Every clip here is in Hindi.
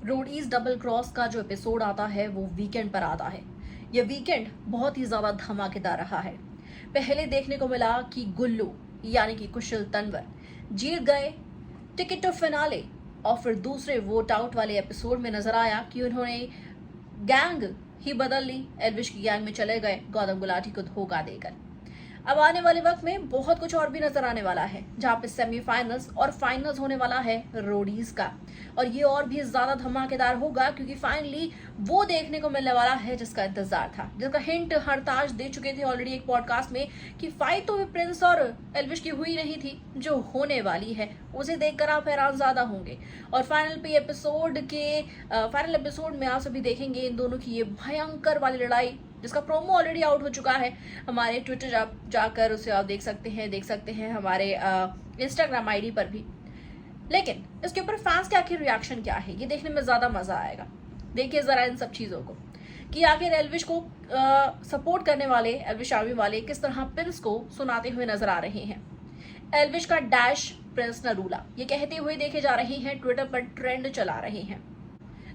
रोडीज डबल क्रॉस का जो एपिसोड आता है वो वीकेंड पर आता है। ये वीकेंड बहुत ही ज्यादा धमाकेदार रहा है। पहले देखने को मिला कि गुल्लू यानी कि कुशल तंवर जीत गए टिकट टू फिनाले, और फिर दूसरे वोट आउट वाले एपिसोड में नजर आया कि उन्होंने गैंग ही बदल ली, एल्विश की गैंग में चले गए गौतम गुलाटी को धोखा देकर। अब आने वाले वक्त में बहुत कुछ और भी नजर आने वाला है, जहां पे सेमीफाइनल्स और फाइनल्स होने वाला है रोडीज का, और ये और भी ज्यादा धमाकेदार होगा क्योंकि फाइनली वो देखने को मिलने वाला है जिसका इंतजार था, जिसका हिंट हरताज दे चुके थे ऑलरेडी एक पॉडकास्ट में कि फाइट तो प्रिंस और एल्विश की हुई नहीं थी, जो होने वाली है उसे देखकर आप हैरान ज्यादा होंगे। और फाइनल एपिसोड में आप सभी देखेंगे इन दोनों की ये भयंकर वाली लड़ाई, जिसका प्रोमो ऑलरेडी आउट हो चुका है। हमारे ट्विटर जाकर उसे आप देख सकते हैं हमारे इंस्टाग्राम आईडी पर भी। लेकिन इसके ऊपर फैंस के आखिर रिएक्शन क्या है, ये देखने में ज्यादा मजा आएगा। देखिए जरा इन सब चीजों को कि आखिर एल्विश को सपोर्ट करने वाले एल्विश आर्मी वाले किस तरह प्रिंस को सुनाते हुए नजर आ रहे हैं। एल्विश का डैश प्रिंस नरूला ये कहते हुए देखे जा रहे हैं, ट्विटर पर ट्रेंड चला रहे हैं।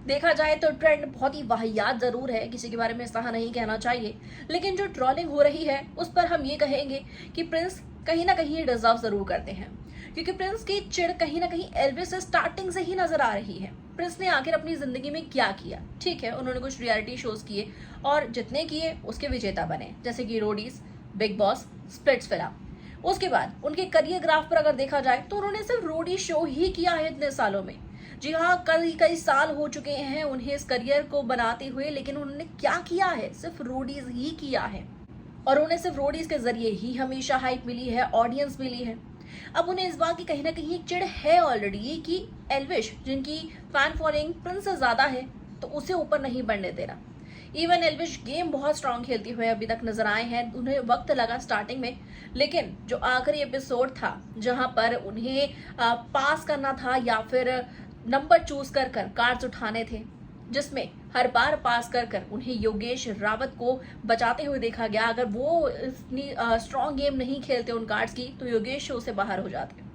देखा जाए तो ट्रेंड बहुत ही वाहियात जरूर है, किसी के बारे में ऐसा नहीं कहना चाहिए, लेकिन जो ट्रोलिंग हो रही है उस पर हम ये कहेंगे कि प्रिंस कहीं ना कहीं डिजर्व जरूर करते हैं, क्योंकि प्रिंस की चिढ़ कहीं ना कहीं एल्विश से स्टार्टिंग से ही नजर आ रही है। प्रिंस ने आखिर अपनी जिंदगी में क्या किया? ठीक है, उन्होंने कुछ रियलिटी शोज किए और जितने किए उसके विजेता बने, जैसे कि रोडीज, बिग बॉस, स्प्लिट्सविला। उसके बाद उनके करियर ग्राफ पर अगर देखा जाए तो उन्होंने सिर्फ रोडी शो ही किया है इतने सालों में। जी हाँ, कई साल हो चुके हैं उन्हें इस करियर को बनाते हुए, लेकिन उन्होंने क्या किया है? सिर्फ रोडीज ही किया है, और उन्हें सिर्फ रोडीज के जरिए ही हमेशा हाइप मिली है, ऑडियंस मिली है। अब उन्हें इस बात की कहीं ना कहीं एक चिढ़ है ऑलरेडी कि एल्विश, जिनकी फैन फॉलोइंग प्रिंस से ज्यादा है, तो उसे ऊपर नहीं बढ़ने देना। इवन एल्विश गेम बहुत स्ट्रांग खेलती हुए अभी तक नजर आए हैं। उन्हें वक्त लगा स्टार्टिंग में, लेकिन जो आखिरी एपिसोड था जहां पर उन्हें पास करना था या फिर नंबर चूज कर कार्ड्स उठाने थे, जिसमें हर बार पास कर उन्हें योगेश रावत को बचाते हुए देखा गया। अगर वो इतनी स्ट्रॉन्ग गेम नहीं खेलते उन कार्ड्स की तो योगेश शो से बाहर हो जाते।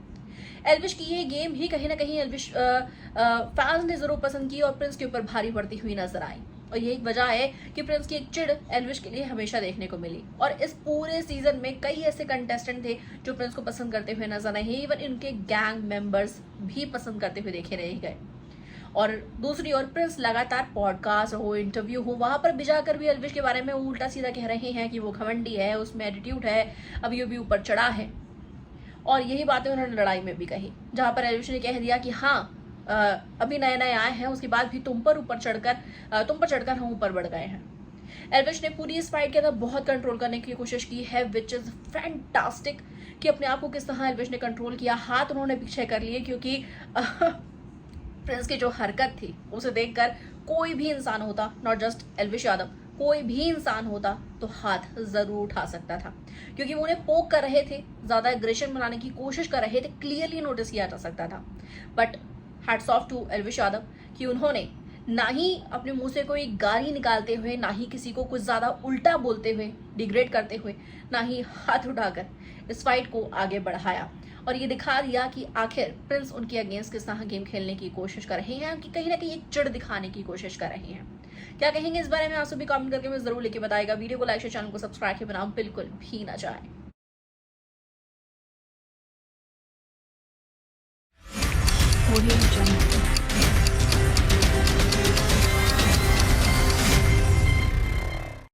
एल्विश की ये गेम ही कहीं ना कहीं एल्विश फैंस ने जरूर पसंद की और प्रिंस के ऊपर भारी पड़ती हुई नजर आई, और यही वजह है कि प्रिंस की एक चिढ़ एल्विश के लिए हमेशा देखने को मिली। और इस पूरे सीजन में कई ऐसे कंटेस्टेंट थे जो प्रिंस को पसंद करते हुए नजर आए, इवन इनके गैंग मेंबर्स भी पसंद करते हुए देखे रह गए। और दूसरी ओर प्रिंस लगातार पॉडकास्ट हो, इंटरव्यू हो, वहां पर भी जाकर भी एल्विश के बारे में उल्टा सीधा कह रहे हैं कि वो घमंडी है, उसमें एटीट्यूड है, अब ये भी ऊपर चढ़ा है। और यही बातें उन्होंने लड़ाई में भी कही, जहां पर एल्विश ने कह दिया कि हाँ, अभी नए नए आए हैं, उसके बाद भी तुम पर चढ़कर हम ऊपर बढ़ गए हैं। एल्विश ने पूरी इस फाइट के अंदर बहुत कंट्रोल करने की कोशिश की है, विच इज फैंटास्टिक, कि अपने आप को किस तरह एल्विश ने कंट्रोल किया। हाथ उन्होंने पीछे कर लिए, क्योंकि प्रिंस की जो हरकत थी उसे देखकर कोई भी इंसान होता, नॉट जस्ट एल्विश यादव, कोई भी इंसान होता तो हाथ जरूर उठा सकता था, क्योंकि वो उन्हें पोक कर रहे थे, ज्यादा एग्रेशन बनाने की कोशिश कर रहे थे, क्लियरली नोटिस किया जा सकता था। But hats off to Elvish Yadav कि उन्होंने ना ही अपने मुंह से कोई गाली निकालते हुए, ना ही किसी को कुछ ज्यादा उल्टा बोलते हुए, डिग्रेड करते हुए, ना ही हाथ उठाकर इस फाइट को आगे बढ़ाया, और ये दिखा दिया कि आखिर प्रिंस उनके अगेंस्ट किस तरह गेम खेलने की कोशिश कर रहे हैं, कि कहीं ना कहीं एक चिढ़ दिखाने की कोशिश कर रहे हैं। क्या कहेंगे इस बारे में आप सभी कमेंट करके मुझे जरूर लेके बताएगा। वीडियो को लाइक शेयर, चैनल को सब्सक्राइब के बिना बिल्कुल भी ना जाए।